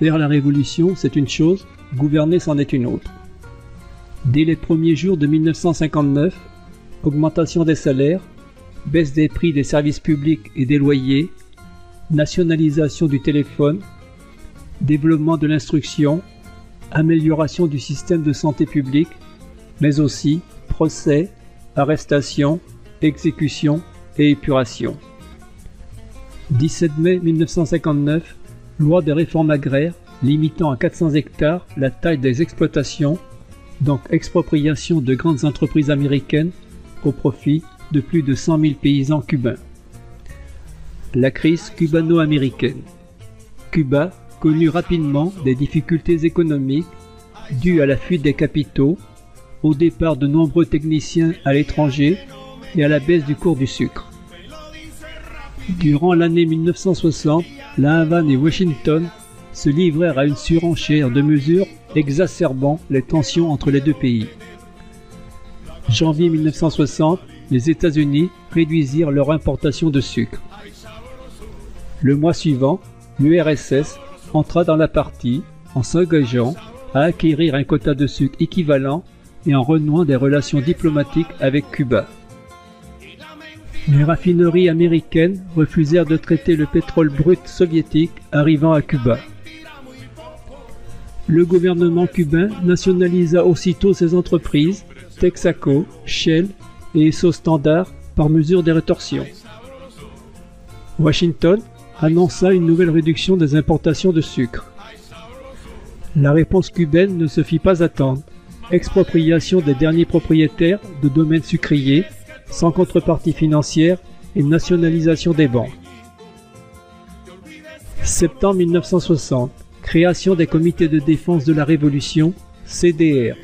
Faire la révolution, c'est une chose, gouverner, c'en est une autre. Dès les premiers jours de 1959, augmentation des salaires, baisse des prix des services publics et des loyers, nationalisation du téléphone, développement de l'instruction, amélioration du système de santé publique, mais aussi procès, arrestations, exécutions et épuration. 17 mai 1959, loi de réforme agraire limitant à 400 hectares la taille des exploitations, donc expropriation de grandes entreprises américaines au profit de plus de 100 000 paysans cubains. La crise cubano-américaine. Cuba connut rapidement des difficultés économiques dues à la fuite des capitaux, au départ de nombreux techniciens à l'étranger et à la baisse du cours du sucre. Durant l'année 1960, La Havane et Washington se livrèrent à une surenchère de mesures exacerbant les tensions entre les deux pays. Janvier 1960, les États-Unis réduisirent leur importation de sucre. Le mois suivant, l'URSS entra dans la partie en s'engageant à acquérir un quota de sucre équivalent et en renouant des relations diplomatiques avec Cuba. Les raffineries américaines refusèrent de traiter le pétrole brut soviétique arrivant à Cuba. Le gouvernement cubain nationalisa aussitôt ses entreprises, Texaco, Shell et Esso Standard par mesure des rétorsions. Washington annonça une nouvelle réduction des importations de sucre. La réponse cubaine ne se fit pas attendre. Expropriation des derniers propriétaires de domaines sucriers, sans contrepartie financière et nationalisation des banques. Septembre 1960, création des comités de défense de la Révolution, CDR.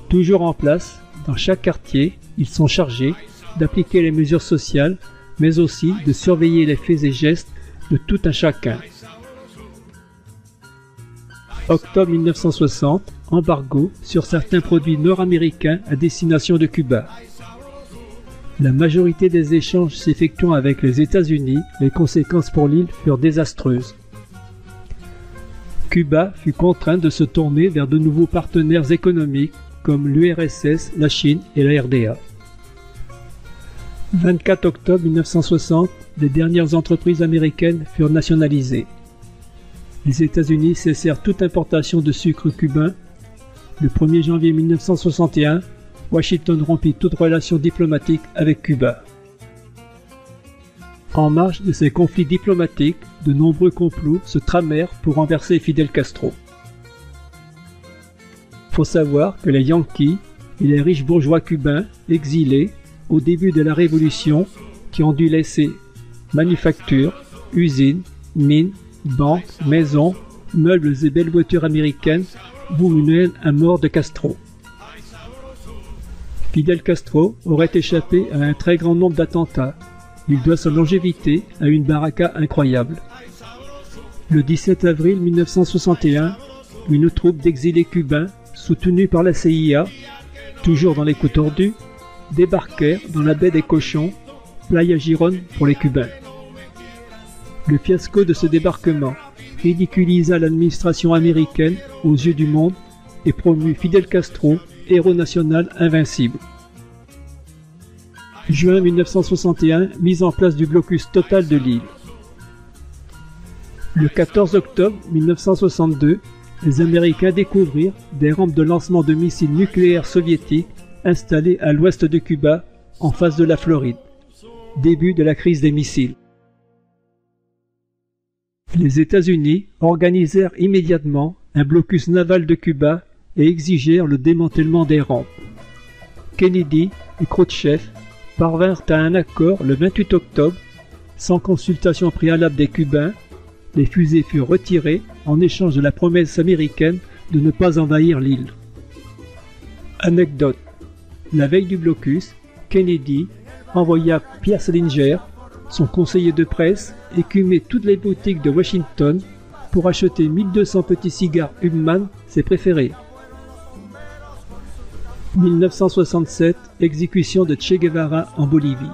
Toujours en place, dans chaque quartier, ils sont chargés d'appliquer les mesures sociales, mais aussi de surveiller les faits et gestes de tout un chacun. Octobre 1960, embargo sur certains produits nord-américains à destination de Cuba. La majorité des échanges s'effectuant avec les États-Unis, les conséquences pour l'île furent désastreuses. Cuba fut contraint de se tourner vers de nouveaux partenaires économiques comme l'URSS, la Chine et la RDA. 24 octobre 1960, les dernières entreprises américaines furent nationalisées. Les États-Unis cessèrent toute importation de sucre cubain. Le 1er janvier 1961, Washington rompit toute relation diplomatique avec Cuba. En marge de ces conflits diplomatiques, de nombreux complots se tramèrent pour renverser Fidel Castro. Faut savoir que les Yankees et les riches bourgeois cubains exilés au début de la Révolution, qui ont dû laisser manufactures, usines, mines, banques, maisons, meubles et belles voitures américaines, vouent une haine à mort de Castro. Fidel Castro aurait échappé à un très grand nombre d'attentats. Il doit sa longévité à une baraka incroyable. Le 17 avril 1961, une troupe d'exilés cubains, soutenue par la CIA, toujours dans les coups tordus, débarquèrent dans la baie des Cochons, Playa Girón pour les Cubains. Le fiasco de ce débarquement ridiculisa l'administration américaine aux yeux du monde et promut Fidel Castro héros national invincible. Juin 1961, mise en place du blocus total de l'île. Le 14 octobre 1962, les Américains découvrirent des rampes de lancement de missiles nucléaires soviétiques installées à l'ouest de Cuba, en face de la Floride. Début de la crise des missiles. Les États-Unis organisèrent immédiatement un blocus naval de Cuba et exigèrent le démantèlement des rampes. Kennedy et Khrouchtchev parvinrent à un accord le 28 octobre. Sans consultation préalable des Cubains, les fusées furent retirées en échange de la promesse américaine de ne pas envahir l'île. Anecdote. La veille du blocus, Kennedy envoya Pierre Salinger, son conseiller de presse, écumer toutes les boutiques de Washington pour acheter 1200 petits cigares Hubman, ses préférés. 1967, exécution de Che Guevara en Bolivie.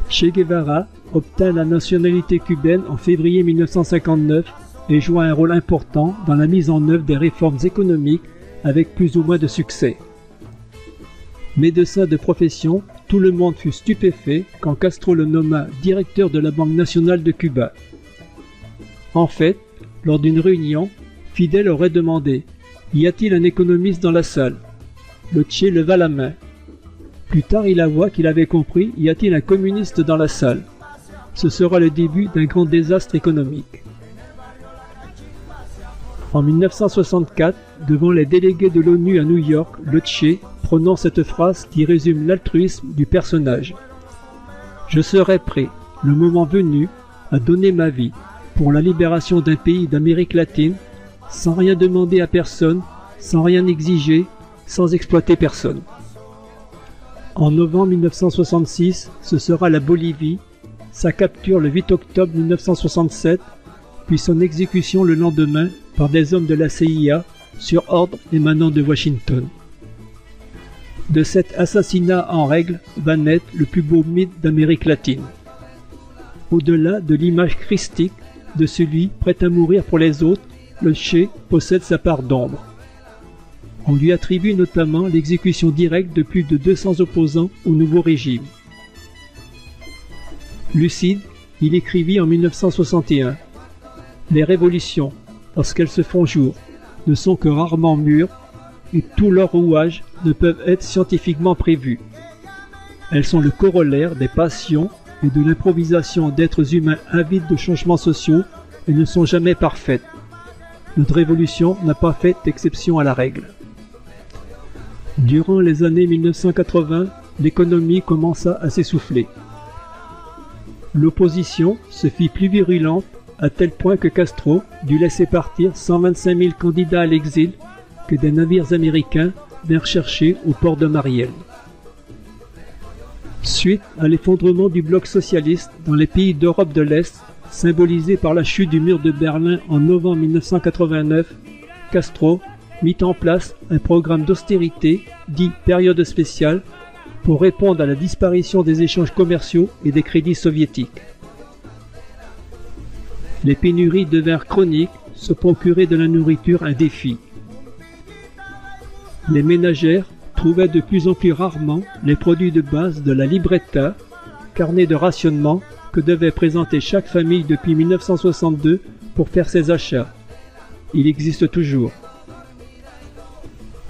Che Guevara obtint la nationalité cubaine en février 1959 et joua un rôle important dans la mise en œuvre des réformes économiques avec plus ou moins de succès. Médecin de profession, tout le monde fut stupéfait quand Castro le nomma directeur de la Banque nationale de Cuba. En fait, lors d'une réunion, Fidel aurait demandé « Y a-t-il un économiste dans la salle ?» Le Che leva la main. Plus tard, il avoua qu'il avait compris « Y a-t-il un communiste dans la salle ?» Ce sera le début d'un grand désastre économique. En 1964, devant les délégués de l'ONU à New York, le Che prononce cette phrase qui résume l'altruisme du personnage. « Je serai prêt, le moment venu, à donner ma vie pour la libération d'un pays d'Amérique latine, sans rien demander à personne, sans rien exiger, sans exploiter personne. » En novembre 1966, ce sera la Bolivie, sa capture le 8 octobre 1967, puis son exécution le lendemain par des hommes de la CIA sur ordre émanant de Washington. De cet assassinat en règle va naître le plus beau mythe d'Amérique latine. Au-delà de l'image christique de celui prêt à mourir pour les autres, le Che possède sa part d'ombre. On lui attribue notamment l'exécution directe de plus de 200 opposants au nouveau régime. Lucide, il écrivit en 1961 « Les révolutions, lorsqu'elles se font jour, ne sont que rarement mûres et tous leurs rouages ne peuvent être scientifiquement prévus. Elles sont le corollaire des passions et de l'improvisation d'êtres humains avides de changements sociaux et ne sont jamais parfaites. Notre révolution n'a pas fait exception à la règle. » Durant les années 1980, l'économie commença à s'essouffler. L'opposition se fit plus virulente à tel point que Castro dut laisser partir 125 000 candidats à l'exil que des navires américains vinrent chercher au port de Mariel. Suite à l'effondrement du bloc socialiste dans les pays d'Europe de l'Est, symbolisé par la chute du mur de Berlin en novembre 1989, Castro mit en place un programme d'austérité dit « période spéciale » pour répondre à la disparition des échanges commerciaux et des crédits soviétiques. Les pénuries devinrent chroniques, se procurer de la nourriture un défi. Les ménagères trouvaient de plus en plus rarement les produits de base de la libreta, carnet de rationnement que devait présenter chaque famille depuis 1962 pour faire ses achats. Il existe toujours.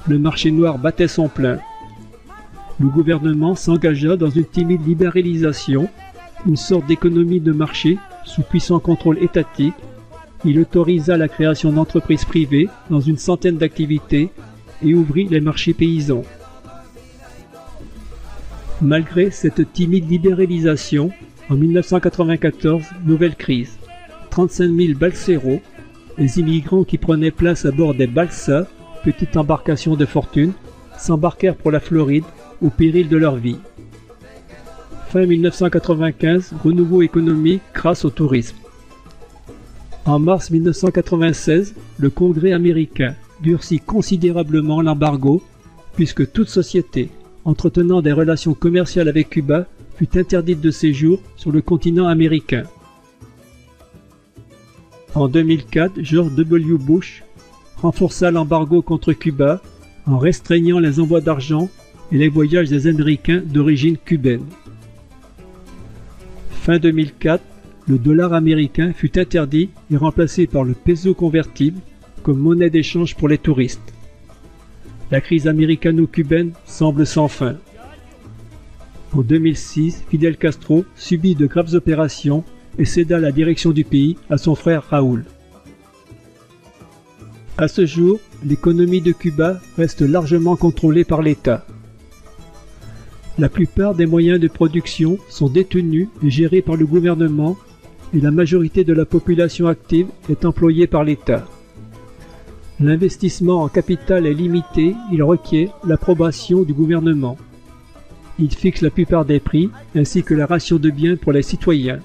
Le marché noir battait son plein. Le gouvernement s'engagea dans une timide libéralisation, une sorte d'économie de marché sous puissant contrôle étatique. Il autorisa la création d'entreprises privées dans une centaine d'activités et ouvrit les marchés paysans. Malgré cette timide libéralisation, en 1994, nouvelle crise. 35 000 balseros, les immigrants qui prenaient place à bord des balsas, petites embarcations de fortune, s'embarquèrent pour la Floride au péril de leur vie. Fin 1995, renouveau économique grâce au tourisme. En mars 1996, le Congrès américain durcit considérablement l'embargo puisque toute société entretenant des relations commerciales avec Cuba fut interdite de séjour sur le continent américain. En 2004, George W. Bush renforça l'embargo contre Cuba en restreignant les envois d'argent et les voyages des Américains d'origine cubaine. Fin 2004, le dollar américain fut interdit et remplacé par le peso convertible comme monnaie d'échange pour les touristes. La crise américano-cubaine semble sans fin. En 2006, Fidel Castro subit de graves opérations et céda la direction du pays à son frère Raúl. À ce jour, l'économie de Cuba reste largement contrôlée par l'État. La plupart des moyens de production sont détenus et gérés par le gouvernement et la majorité de la population active est employée par l'État. L'investissement en capital est limité, il requiert l'approbation du gouvernement. Il fixe la plupart des prix ainsi que la ration de biens pour les citoyens.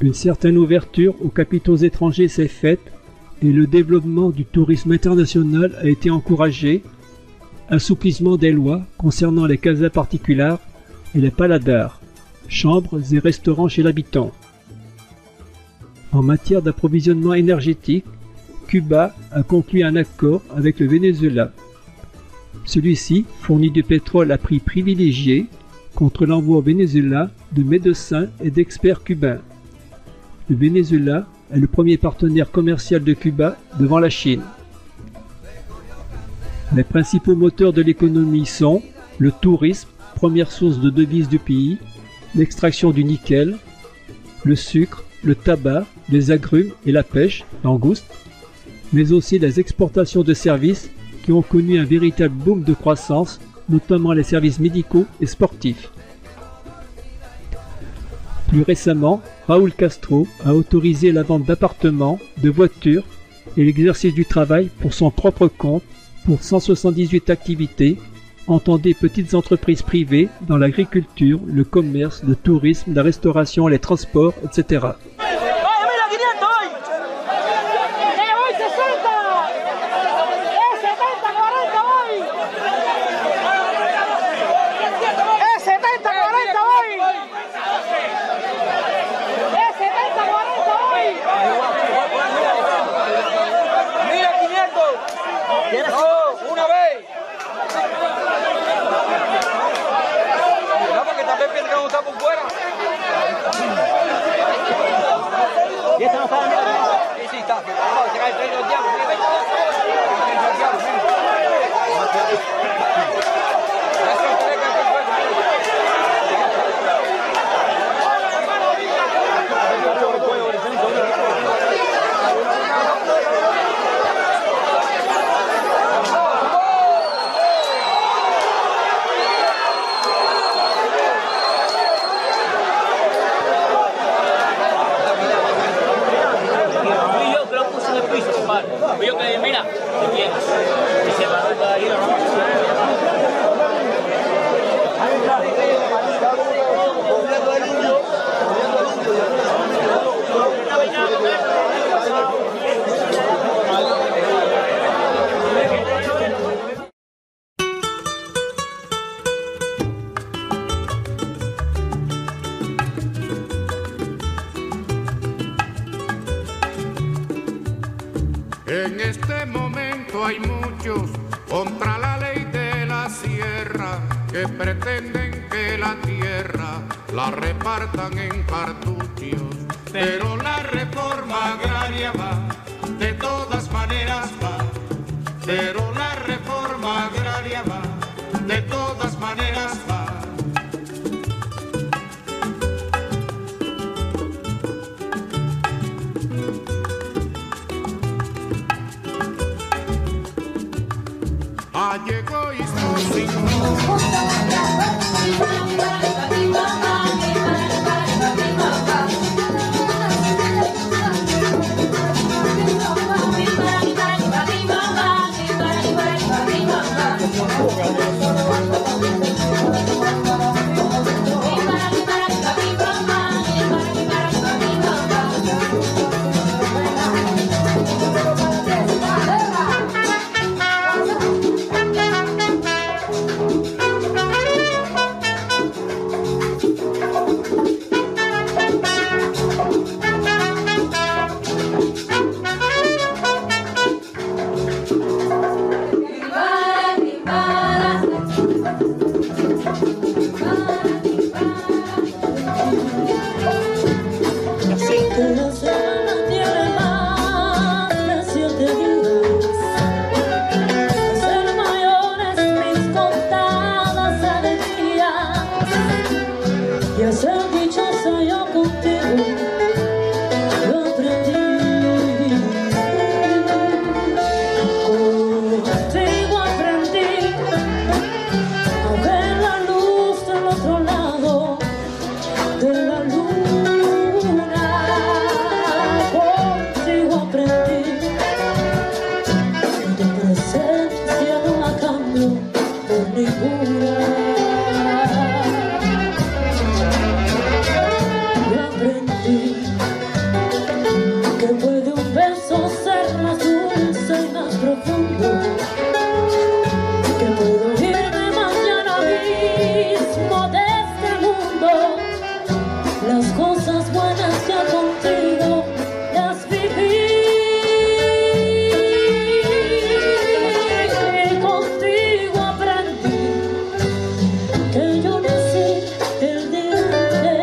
Une certaine ouverture aux capitaux étrangers s'est faite et le développement du tourisme international a été encouragé. Assouplissement des lois concernant les casas particulières et les paladars, chambres et restaurants chez l'habitant. En matière d'approvisionnement énergétique, Cuba a conclu un accord avec le Venezuela. Celui-ci fournit du pétrole à prix privilégié contre l'envoi au Venezuela de médecins et d'experts cubains. Le Venezuela est le premier partenaire commercial de Cuba devant la Chine. Les principaux moteurs de l'économie sont le tourisme, première source de devises du pays, l'extraction du nickel, le sucre, le tabac, les agrumes et la pêche, langouste, mais aussi les exportations de services qui ont connu un véritable boom de croissance, notamment les services médicaux et sportifs. Plus récemment, Raúl Castro a autorisé la vente d'appartements, de voitures et l'exercice du travail pour son propre compte pour 178 activités, entendez petites entreprises privées dans l'agriculture, le commerce, le tourisme, la restauration, les transports, etc. En este momento hay muchos contra la ley de la sierra que pretenden que la tierra la repartan en cartuchos, pero la reforma agraria va, de todas maneras va, pero la reforma agraria va, de todas maneras va. Hay egoísmo sin nació contigo, las viví. Y contigo aprendí que yo nací el día que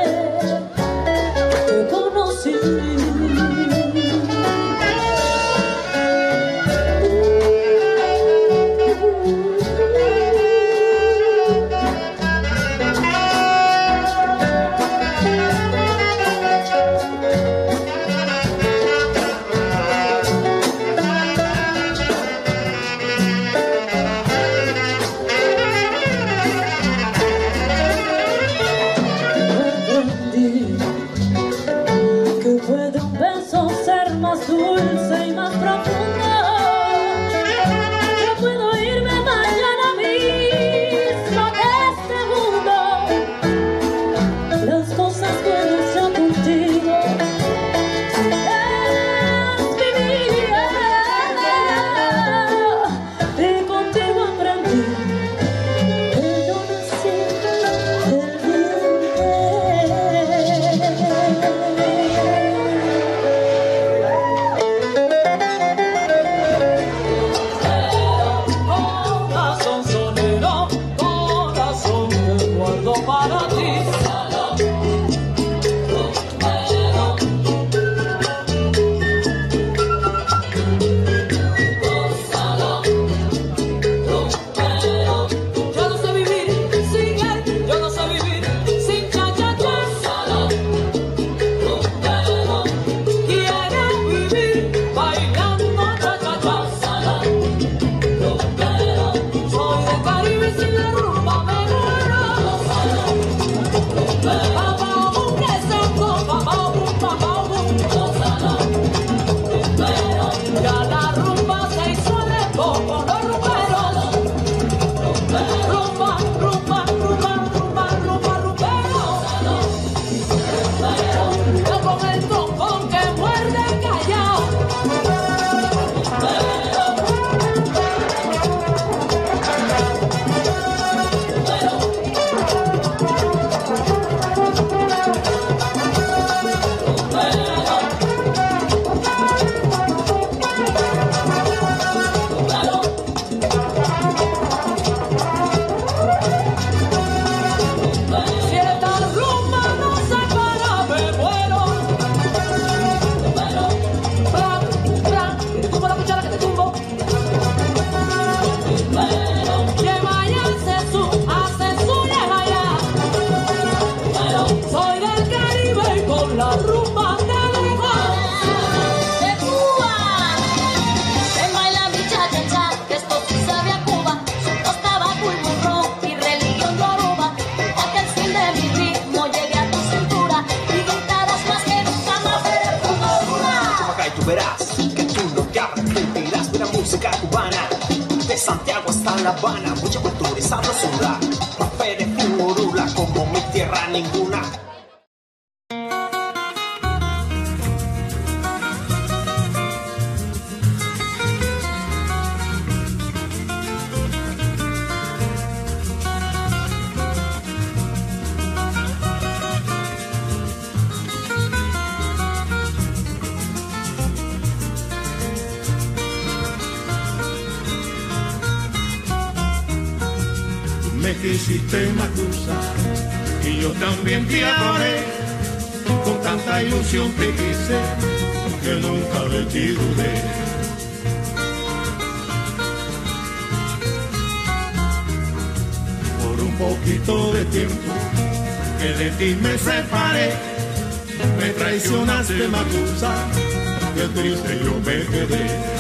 te conocí. Que puede un beso ser más dulce y más profundo. Que puedo irme mañana mismo de este mundo. Las cosas buenas yo contigo las viví. Y contigo aprendí que yo nací del Corazón sonero, corazón que guardo para ti. Yo no sé vivir sin él, yo no sé vivir sin cha-cha-cha. Quiero vivir bailando cha-cha-cha. Soy del Caribe sin la rumba me muero. Papá, un queso, papá, ya la rumba se hizo de poco, los rumberos. Rumba, rumba, rumba, rumba, rumba, rumberos. Yo con el trombón que muerde callao. Si esta rumba no se para, me muero. Bra, bra, que te tumbo la cuchara, que te tumbo. Que vaya hace su lleva ya. Soy del Caribe y con la rumba te dejo. de Cuba, ven baila mi cha-cha-cha, que esto sí sabe a Cuba. Sos tabaco y burro y religión yoruba, pa' que el fin de mi ritmo llegue a tu cintura y gritarás más que nunca más eres una. Acá y tú verás que tú no te arrepentirás de la música cubana. De Santiago hasta La Habana, mucha cultura y sabrosura. Papel de figurula como mi tierra ninguna. Me quisiste acusar y yo también te adoré. Con tanta ilusión te quise que nunca de ti dudé. Por un poquito de tiempo que de ti me separé, me traicionaste, Macusa, qué triste yo me quedé.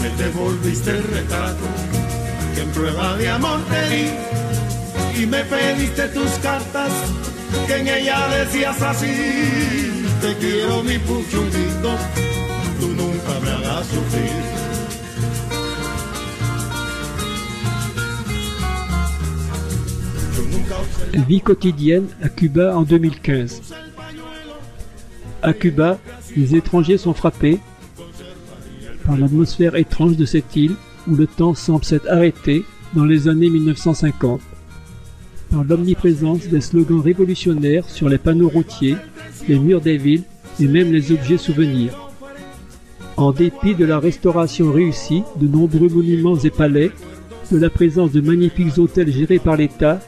Me devolviste el retrato que en prueba de amor te di y me pediste tus cartas que en ella decías así: te quiero mi puchunguito, tú nunca me hagas sufrir. Vie quotidienne à Cuba en 2015. À Cuba, les étrangers sont frappés par l'atmosphère étrange de cette île où le temps semble s'être arrêté dans les années 1950. par l'omniprésence des slogans révolutionnaires sur les panneaux routiers, les murs des villes et même les objets souvenirs. En dépit de la restauration réussie de nombreux monuments et palais, de la présence de magnifiques hôtels gérés par l'État,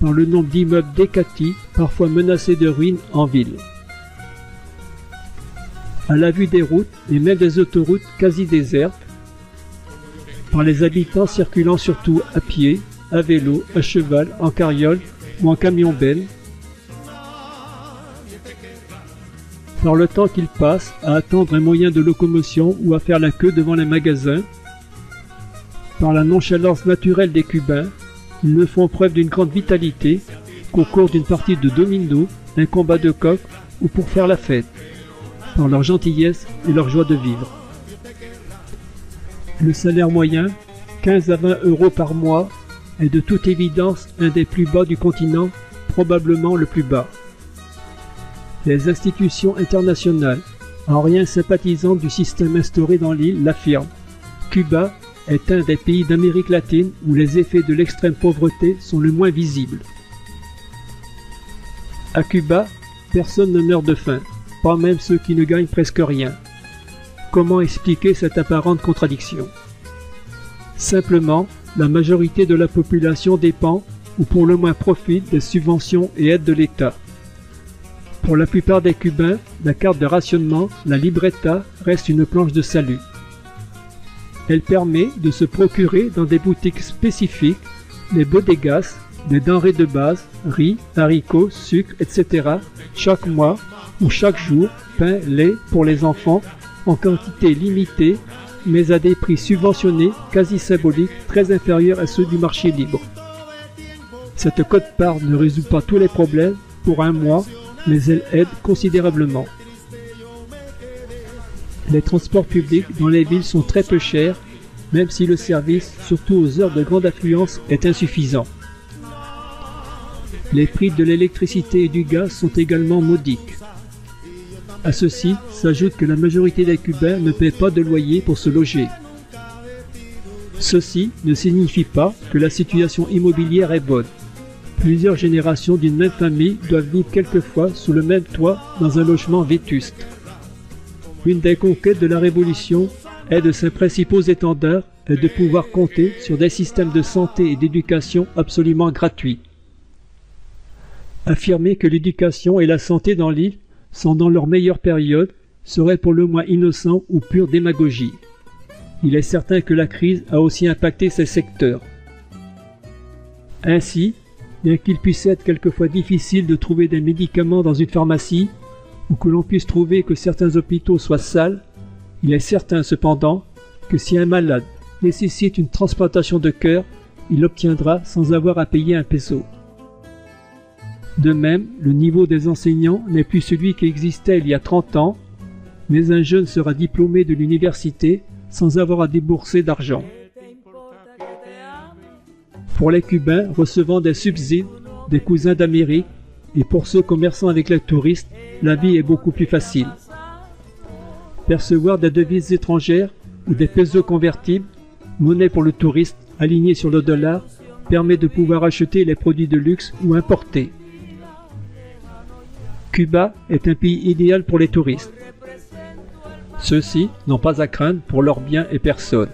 par le nombre d'immeubles décatis, parfois menacés de ruines en ville. À la vue des routes et même des autoroutes quasi désertes, par les habitants circulant surtout à pied, à vélo, à cheval, en carriole ou en camion-benne, par le temps qu'ils passent à attendre un moyen de locomotion ou à faire la queue devant les magasins, par la nonchalance naturelle des Cubains, ils ne font preuve d'une grande vitalité qu'au cours d'une partie de domino, d'un combat de coq ou pour faire la fête, par leur gentillesse et leur joie de vivre. Le salaire moyen, 15 à 20 euros par mois, est de toute évidence un des plus bas du continent, probablement le plus bas. Les institutions internationales, en rien sympathisantes du système instauré dans l'île, l'affirment. Cuba est un des pays d'Amérique latine où les effets de l'extrême pauvreté sont le moins visibles. À Cuba, personne ne meurt de faim, pas même ceux qui ne gagnent presque rien. Comment expliquer cette apparente contradiction? Simplement, la majorité de la population dépend, ou pour le moins profite, des subventions et aides de l'État. Pour la plupart des Cubains, la carte de rationnement, la libreta, reste une planche de salut. Elle permet de se procurer dans des boutiques spécifiques les bodegas, des denrées de base, riz, haricots, sucre, etc. chaque mois ou chaque jour, pain, lait pour les enfants en quantité limitée mais à des prix subventionnés quasi symboliques très inférieurs à ceux du marché libre. Cette quote-part ne résout pas tous les problèmes pour un mois, mais elle aide considérablement. Les transports publics dans les villes sont très peu chers, même si le service, surtout aux heures de grande affluence, est insuffisant. Les prix de l'électricité et du gaz sont également modiques. À ceci s'ajoute que la majorité des Cubains ne paient pas de loyer pour se loger. Ceci ne signifie pas que la situation immobilière est bonne. Plusieurs générations d'une même famille doivent vivre quelquefois sous le même toit dans un logement vétuste. Une des conquêtes de la Révolution est de ses principaux étendards est de pouvoir compter sur des systèmes de santé et d'éducation absolument gratuits. Affirmer que l'éducation et la santé dans l'île sont dans leur meilleure période serait pour le moins innocent ou pure démagogie. Il est certain que la crise a aussi impacté ces secteurs. Ainsi, bien qu'il puisse être quelquefois difficile de trouver des médicaments dans une pharmacie, ou que l'on puisse trouver que certains hôpitaux soient sales, il est certain cependant que si un malade nécessite une transplantation de cœur, il l'obtiendra sans avoir à payer un peso. De même, le niveau des enseignants n'est plus celui qui existait il y a 30 ans, mais un jeune sera diplômé de l'université sans avoir à débourser d'argent. Pour les Cubains recevant des subsides des cousins d'Amérique et pour ceux commerçant avec les touristes, la vie est beaucoup plus facile. Percevoir des devises étrangères ou des pesos convertibles, monnaie pour le touriste alignée sur le dollar, permet de pouvoir acheter les produits de luxe ou importer. Cuba est un pays idéal pour les touristes. Ceux-ci n'ont pas à craindre pour leurs biens et personnes.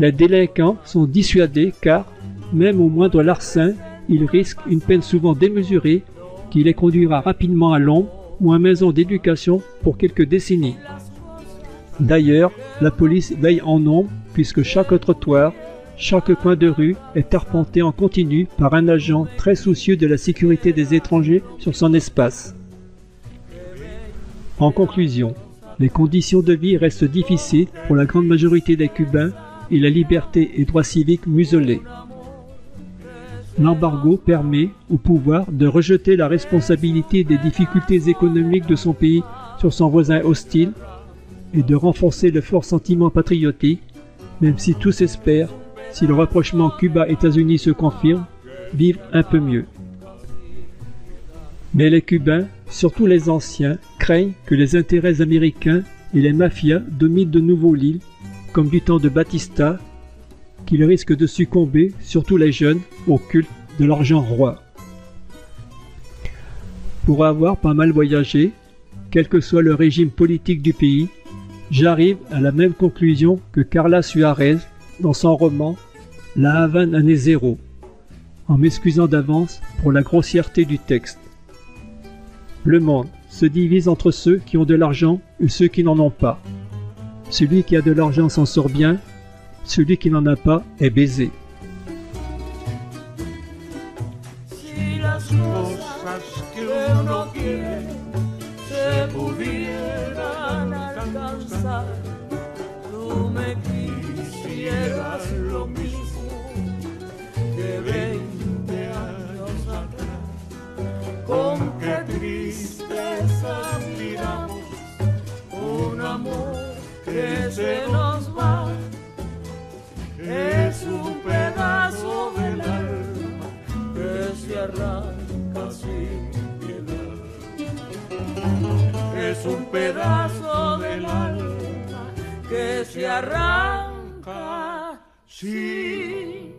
Les délinquants sont dissuadés car, même au moindre larcin, ils risquent une peine souvent démesurée qui les conduira rapidement à l'ombre ou à maison d'éducation pour quelques décennies. D'ailleurs, la police veille en nombre puisque chaque trottoir, chaque coin de rue est arpenté en continu par un agent très soucieux de la sécurité des étrangers sur son espace. En conclusion, les conditions de vie restent difficiles pour la grande majorité des Cubains et la liberté et droits civiques muselés. L'embargo permet au pouvoir de rejeter la responsabilité des difficultés économiques de son pays sur son voisin hostile et de renforcer le fort sentiment patriotique, même si tous espèrent, si le rapprochement Cuba-États-Unis se confirme, vivre un peu mieux. Mais les Cubains, surtout les anciens, craignent que les intérêts américains et les mafias dominent de nouveau l'île, comme du temps de Batista, qu'ils risquent de succomber, surtout les jeunes, au culte de l'argent roi. Pour avoir pas mal voyagé, quel que soit le régime politique du pays, j'arrive à la même conclusion que Carla Suarez dans son roman La Havane année zéro, en m'excusant d'avance pour la grossièreté du texte. Le monde se divise entre ceux qui ont de l'argent et ceux qui n'en ont pas. Celui qui a de l'argent s'en sort bien, celui qui n'en a pas est baisé. Si las cosas que uno quiere se pudieran alcanzar, tú me quisieras lo mismo que 20 años atrás. Con qué tristeza miramos un amor que se nos va. Es un pedazo del alma que se arranca sin piedad. Es un pedazo del alma que se arranca sin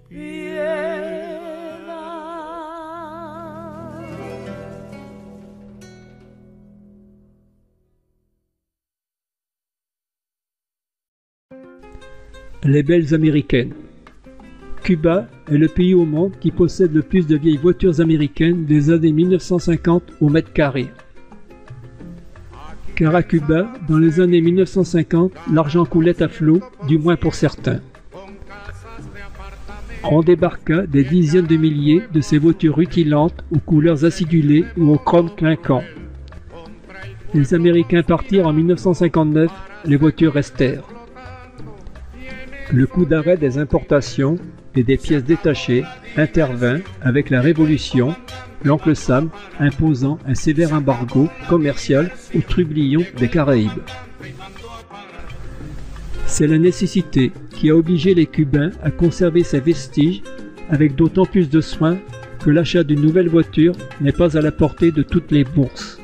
piedad. Les belles américaines. Cuba est le pays au monde qui possède le plus de vieilles voitures américaines des années 1950 au mètre carré. Car à Cuba, dans les années 1950, l'argent coulait à flot, du moins pour certains. On débarqua des dizaines de milliers de ces voitures rutilantes aux couleurs acidulées ou au chrome clinquant. Les Américains partirent en 1959, les voitures restèrent. Le coup d'arrêt des importations et des pièces détachées intervint avec la Révolution, l'oncle Sam imposant un sévère embargo commercial aux trublions des Caraïbes. C'est la nécessité qui a obligé les Cubains à conserver ces vestiges avec d'autant plus de soin que l'achat d'une nouvelle voiture n'est pas à la portée de toutes les bourses.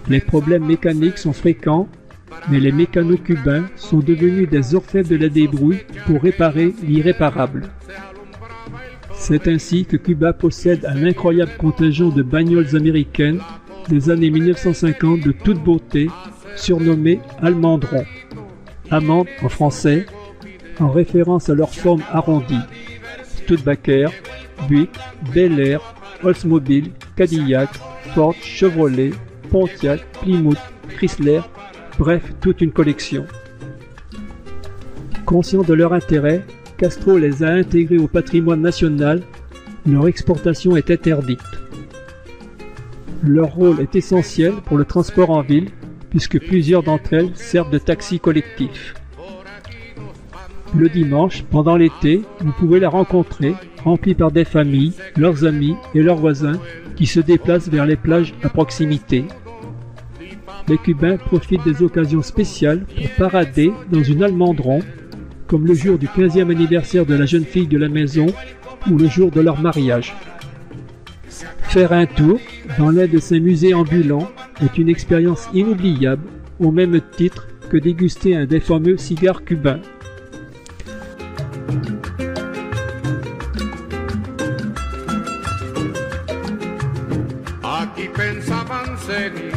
Les problèmes mécaniques sont fréquents, mais les mécanos cubains sont devenus des orfèvres de la débrouille pour réparer l'irréparable. C'est ainsi que Cuba possède un incroyable contingent de bagnoles américaines des années 1950 de toute beauté, surnommées Almendron. Amande en français, en référence à leur forme arrondie. Studebaker, Buick, Bel Air, Oldsmobile, Cadillac, Ford, Chevrolet, Pontiac, Plymouth, Chrysler, bref, toute une collection. Conscient de leur intérêt, Castro les a intégrés au patrimoine national, leur exportation est interdite. Leur rôle est essentiel pour le transport en ville, puisque plusieurs d'entre elles servent de taxis collectifs. Le dimanche, pendant l'été, vous pouvez la rencontrer, remplie par des familles, leurs amis et leurs voisins, qui se déplacent vers les plages à proximité. Les Cubains profitent des occasions spéciales pour parader dans une Almendron, comme le jour du 15e anniversaire de la jeune fille de la maison ou le jour de leur mariage. Faire un tour dans l'un de ces musées ambulants est une expérience inoubliable, au même titre que déguster un des fameux cigares cubains. Aquí pensaban seguir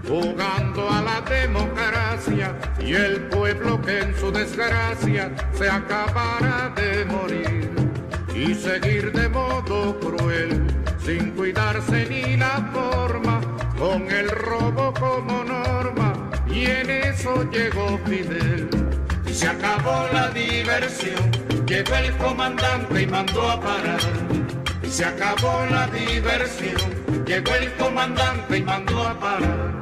jugando a la democracia y el pueblo que en su desgracia se acabara de morir y seguir de modo cruel sin cuidarse ni la forma con el robo como norma y en eso llegó Fidel. Y se acabó la diversión, llegó el comandante y mandó a parar. Y se acabó la diversión, llegó el comandante y mandó a parar.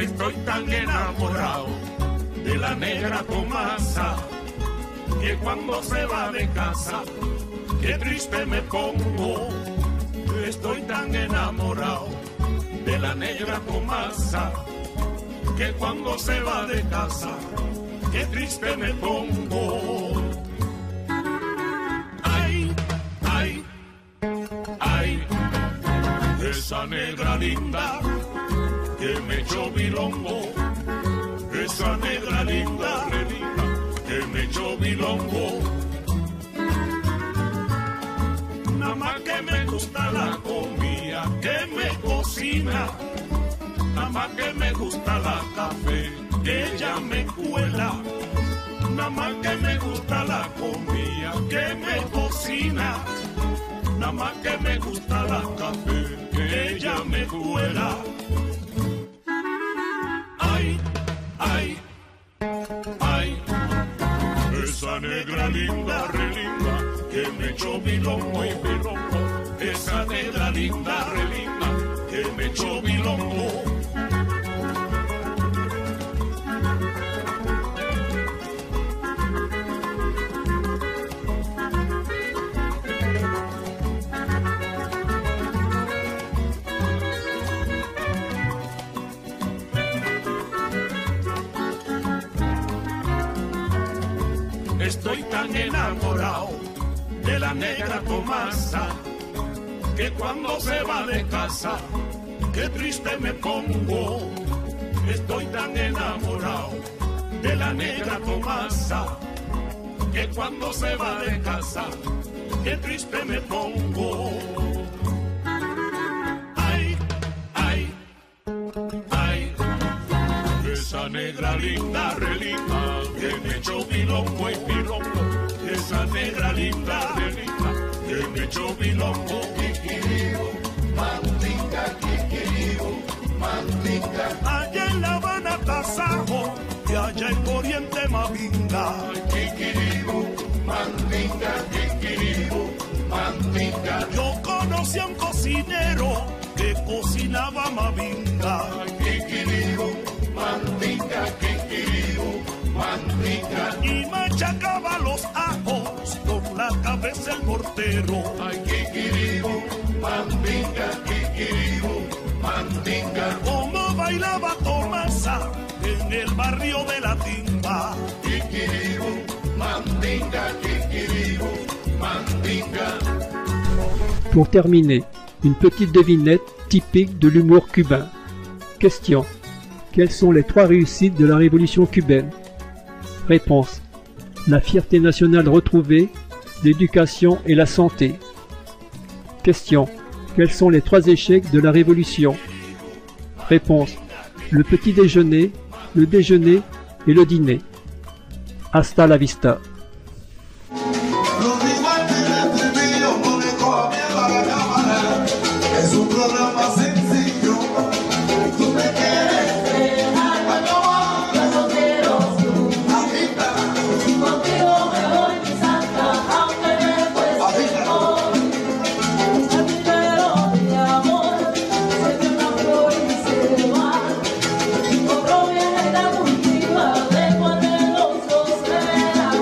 Estoy tan enamorado de la negra Tomasa que cuando se va de casa, qué triste me pongo. Estoy tan enamorado de la negra Tomasa que cuando se va de casa, qué triste me pongo. Ay, ay, ay, esa negra linda que me echó bilongo, esa negra linda, que me echó bilongo. Nada más que me gusta la comida que me cocina, nada más que me gusta la café que ella me cuela, nada más que me gusta la comida que me cocina, nada más que me gusta la café que ella me cuela. Ay, ay, ay, esa negra linda, re linda, que me echó bilongo y bilongo, esa negra linda, re linda, que me echó bilongo. Estoy tan enamorado de la negra Tomasa que cuando se va de casa, qué triste me pongo. Estoy tan enamorado de la negra Tomasa que cuando se va de casa, qué triste me pongo. Ay, ay, ay, esa negra linda, re linda, que me echó bilongo y bilongo, esa negra linda, re linda, que me echó bilongo. Kikiribu, mandinga, kikiribu, mandinga. Allá en La Habana, Tasajo, y allá en Oriente, Mavinga. Kikiribu, mandinga, kikiribu, mandinga. Yo conocí a un cocinero que cocinaba Mavinga. Kikiribu, mandinga, kikiribu, mandinga. Y machacaba los ajos con la cabeza el mortero. Ay, kikiribu, mandinga, kikiribu, mandinga. Como bailaba Tomasa en el barrio de la Timba. Kikiribu, mandinga, kikiribu, mandinga. Pour terminer, une petite devinette typique de l'humour cubain. Question. Quelles sont les 3 réussites de la révolution cubaine? Réponse. La fierté nationale retrouvée, l'éducation et la santé. Question. Quels sont les 3 échecs de la révolution? Réponse. Le petit déjeuner, le déjeuner et le dîner. Hasta la vista. Es un programa sencillo. Tú me quieres dejar cuando yo quiero tú. Contigo me voy mi santa, aunque me cueste hoy. El primero de amor se que una flor y se va. Otro viene la última de cuando los dos se verán.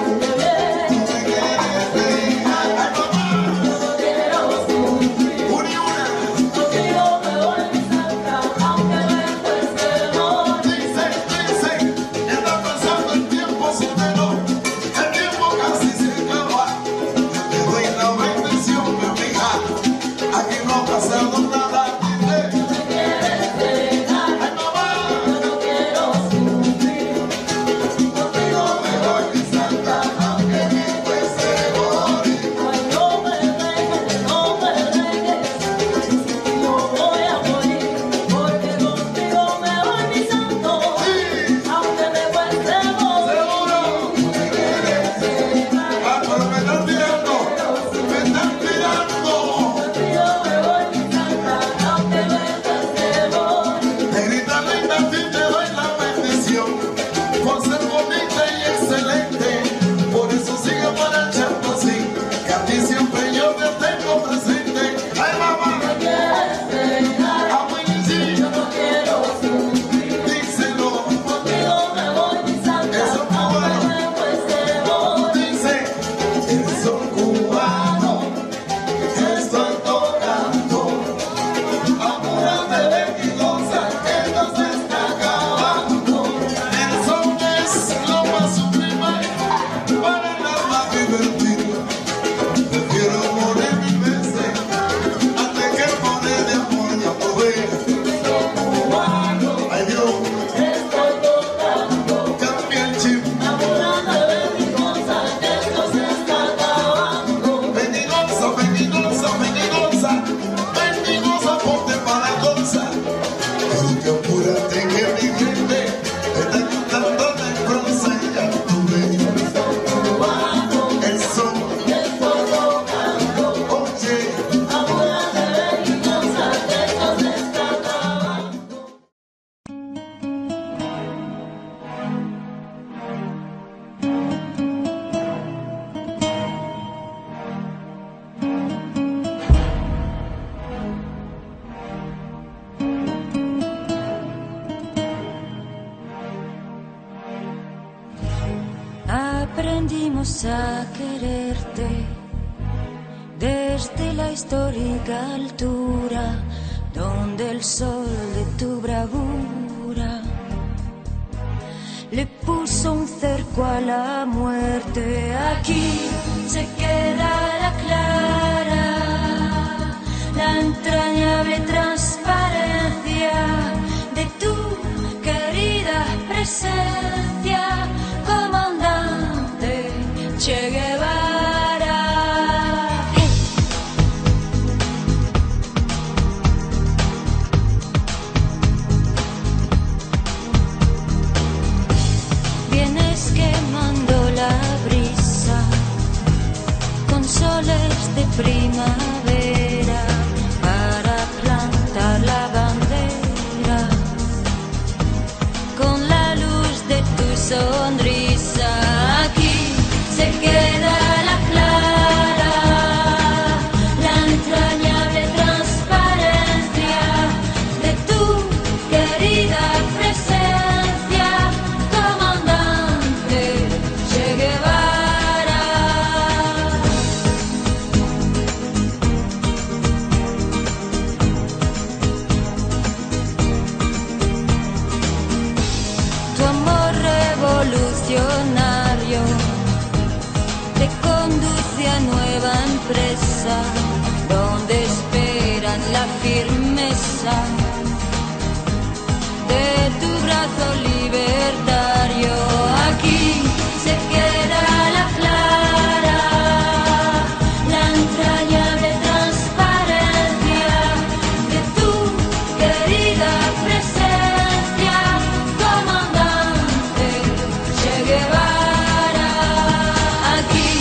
aprendimos a quererte desde la histórica altura donde el sol de tu bravura le puso un cerco a la muerte. Aquí se queda la clara, la entrañable transparencia de tu querida presencia, comandante Che Guevara. Vienes quemando la brisa con soles de primavera para plantar la bandera con la luz de tu sonrisa. Aquí se queda la clara, la entrañable transparencia de tu querida presencia, comandante Che Guevara. Tu amor revolucionario te conduce a nueva empresa donde esperan la firmeza de tu brazo libertario. Aquí se queda la clara, la entrañable transparencia de tu querida presencia, comandante Che Guevara. Aquí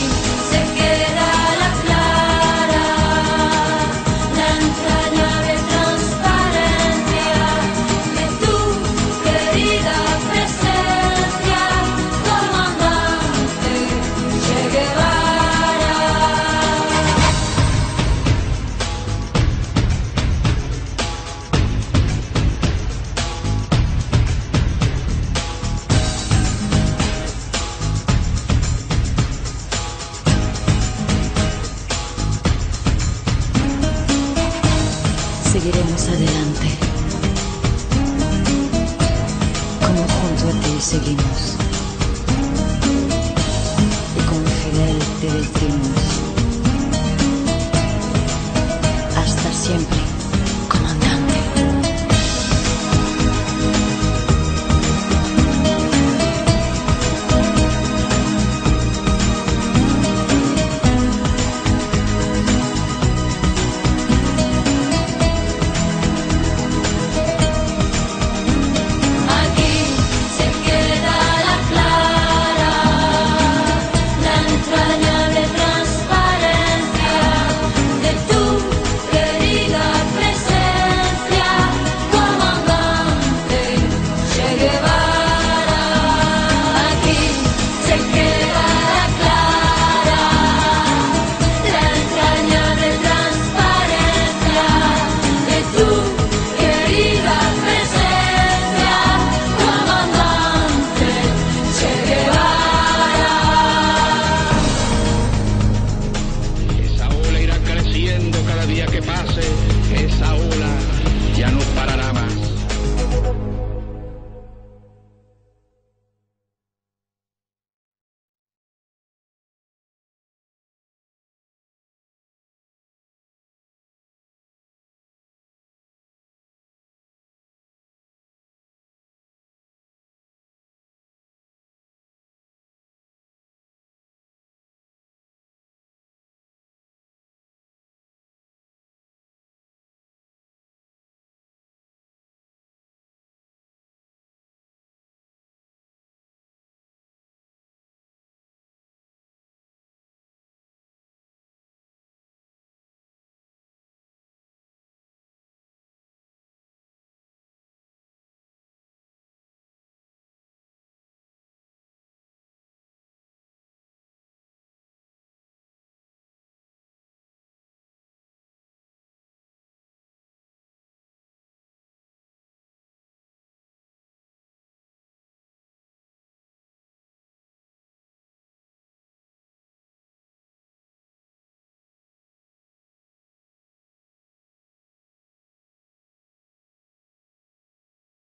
se queda la clara, la entrañable transparencia de tu querida presencia, comandante Che Guevara. Seguiremos adelante, como junto a ti seguimos, y con Fidel te decimos, hasta siempre.